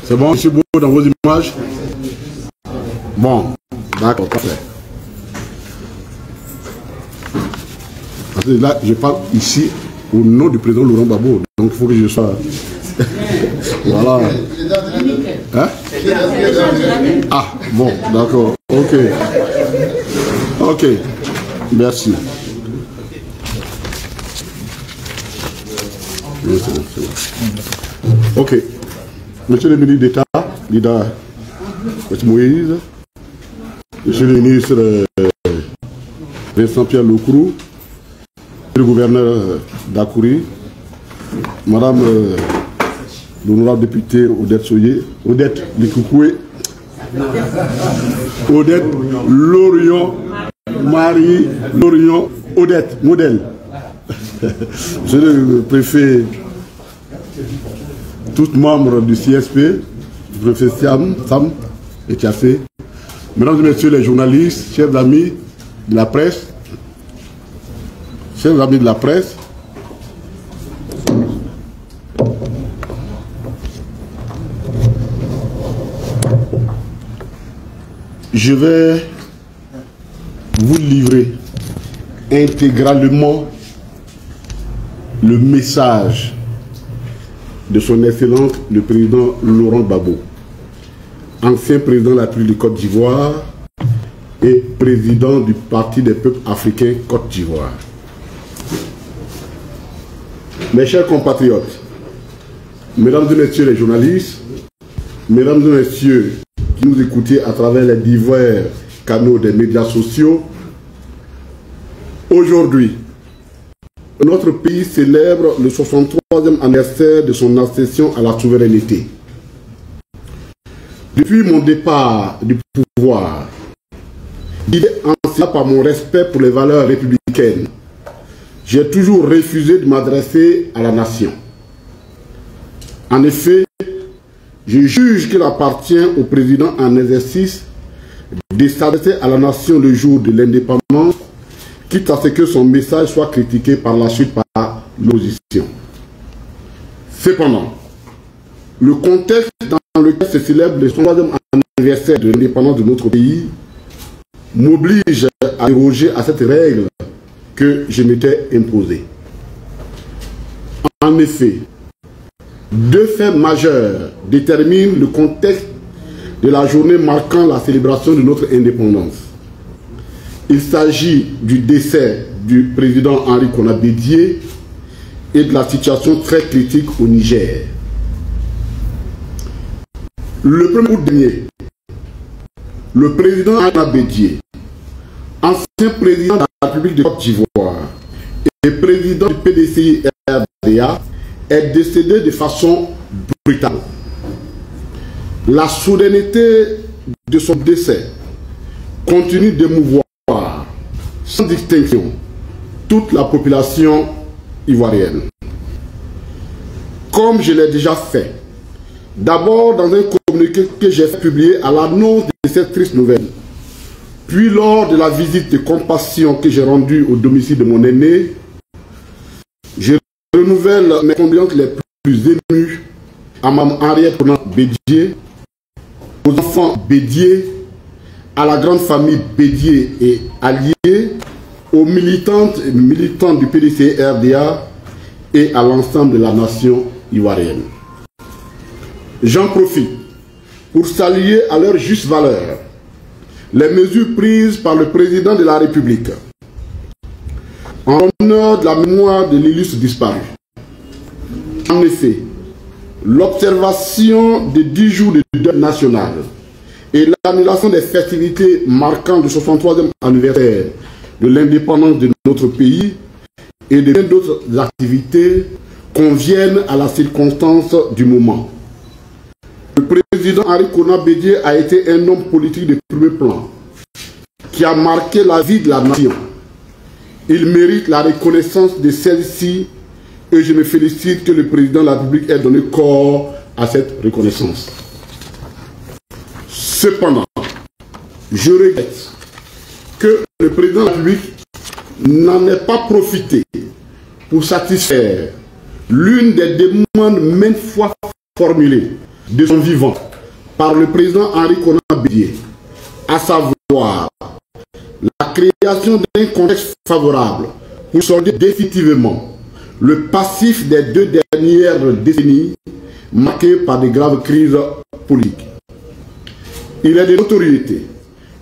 C'est bon, monsieur Beau, dans vos images? Bon, d'accord, parfait. Parce que là, je parle ici au nom du président Laurent Gbagbo, donc il faut que je sois... Voilà. Hein? Ah, bon, d'accord, ok. Ok, merci. Ok. Monsieur le ministre d'État, Lida Moïse, monsieur le ministre Vincent-Pierre Loukourou, le gouverneur d'Akouri, madame l'honorable députée Odette Soye, Odette Likoukoué, Odette Lorion, Marie Lorion, Odette, modèle. Monsieur le préfet, tous membres du CSP, le préfet Sam et Tiafé, mesdames et messieurs les journalistes, chers amis de la presse, je vais vous livrer intégralement le message de son Excellence le président Laurent Gbagbo, ancien président de la République de Côte d'Ivoire et président du Parti des peuples africains Côte d'Ivoire. Mes chers compatriotes, mesdames et messieurs les journalistes, mesdames et messieurs qui nous écoutez à travers les divers canaux des médias sociaux, aujourd'hui, notre pays célèbre le 63e anniversaire de son accession à la souveraineté. Depuis mon départ du pouvoir, guidé en cela par mon respect pour les valeurs républicaines, j'ai toujours refusé de m'adresser à la nation. En effet, je juge qu'il appartient au président en exercice de s'adresser à la nation le jour de l'indépendance, quitte à ce que son message soit critiqué par la suite par l'opposition. Cependant, le contexte dans lequel se célèbre le 63e anniversaire de l'indépendance de notre pays m'oblige à déroger à cette règle que je m'étais imposée. En effet, deux faits majeurs déterminent le contexte de la journée marquant la célébration de notre indépendance. Il s'agit du décès du président Henri Konan Bédié et de la situation très critique au Niger. Le 1er août dernier, le président Henri Konan Bédié, ancien président de la République de Côte d'Ivoire et président du PDCI-RDA, est décédé de façon brutale. La soudaineté de son décès continue d'émouvoir sans distinction toute la population ivoirienne. Comme je l'ai déjà fait, d'abord dans un communiqué que j'ai publié à l'annonce de cette triste nouvelle, puis lors de la visite de compassion que j'ai rendue au domicile de mon aîné, je renouvelle mes condoléances les plus émues à Mme Henriette Konan Bédié, aux enfants Bédié, à la grande famille Bédié et alliés, aux militantes et militants du PDCI-RDA et à l'ensemble de la nation ivoirienne. J'en profite pour saluer à leur juste valeur les mesures prises par le président de la République en l'honneur de la mémoire de l'illustre disparu. En effet, l'observation de 10 jours de deuil national et l'annulation des festivités marquant le 63e anniversaire de l'indépendance de notre pays et de bien d'autres activités conviennent à la circonstance du moment. Le président Henri Konan Bédié a été un homme politique de premier plan qui a marqué la vie de la nation. Il mérite la reconnaissance de celle-ci et je me félicite que le président de la République ait donné corps à cette reconnaissance. Cependant, je regrette que le président de la République n'en ait pas profité pour satisfaire l'une des demandes maintes fois formulées de son vivant par le président Henri Konan Bédié, à savoir la création d'un contexte favorable pour solder définitivement le passif des 2 dernières décennies marquées par de graves crises politiques. Il est de notoriété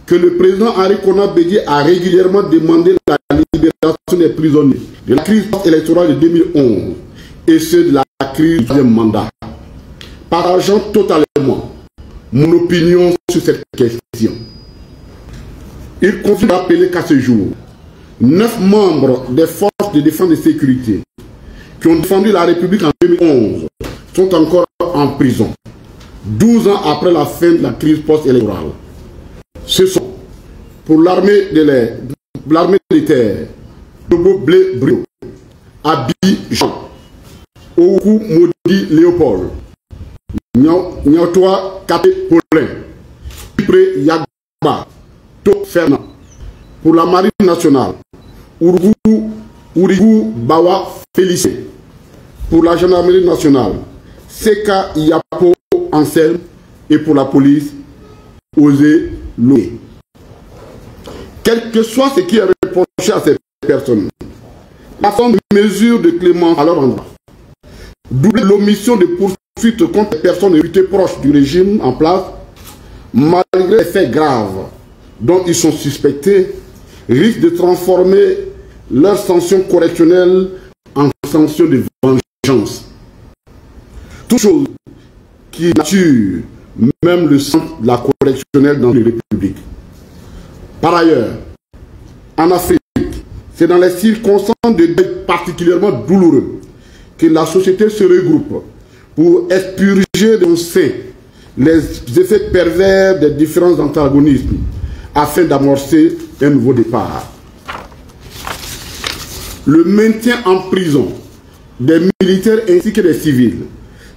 que le président Henri Konan Bédié a régulièrement demandé la libération des prisonniers de la crise électorale de 2011 et ceux de la crise du 3e mandat. Partageant totalement mon opinion sur cette question. Il convient de rappeler qu'à ce jour, 9 membres des forces de défense et de sécurité qui ont défendu la République en 2011 sont encore en prison, 12 ans après la fin de la crise post-électorale. Ce sont, pour l'armée militaire, Tobo Blé Brio, Abi Jean, Oukou Maudit Léopold, Niaotoa Kate Paulin, Cypré Yagba, To Fernand. Pour la marine nationale, Ourigou Bawa Félicé. Pour la gendarmerie nationale, Seka Yapo Anselme. Et pour la police, Osé Loué. Quel que soit ce qui est reproché à ces personnes, la forme de mesures de clémence à leur endroit, doubler l'omission de poursuites contre les personnes réputées proches du régime en place, malgré les faits graves dont ils sont suspectés, risque de transformer leur sanction correctionnelle en sanction de vengeance. Toute chose qui nature même le sens de la correctionnelle dans les républiques. Par ailleurs, en Afrique, c'est dans les circonstances de deuil particulièrement douloureux que la société se regroupe pour expurger de son sein les effets pervers des différents antagonismes afin d'amorcer un nouveau départ. Le maintien en prison des militaires ainsi que des civils,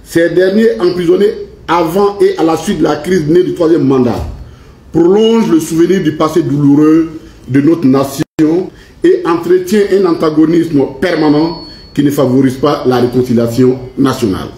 ces derniers emprisonnés avant et à la suite de la crise née du 3e mandat, prolonge le souvenir du passé douloureux de notre nation et entretient un antagonisme permanent qui ne favorise pas la réconciliation nationale.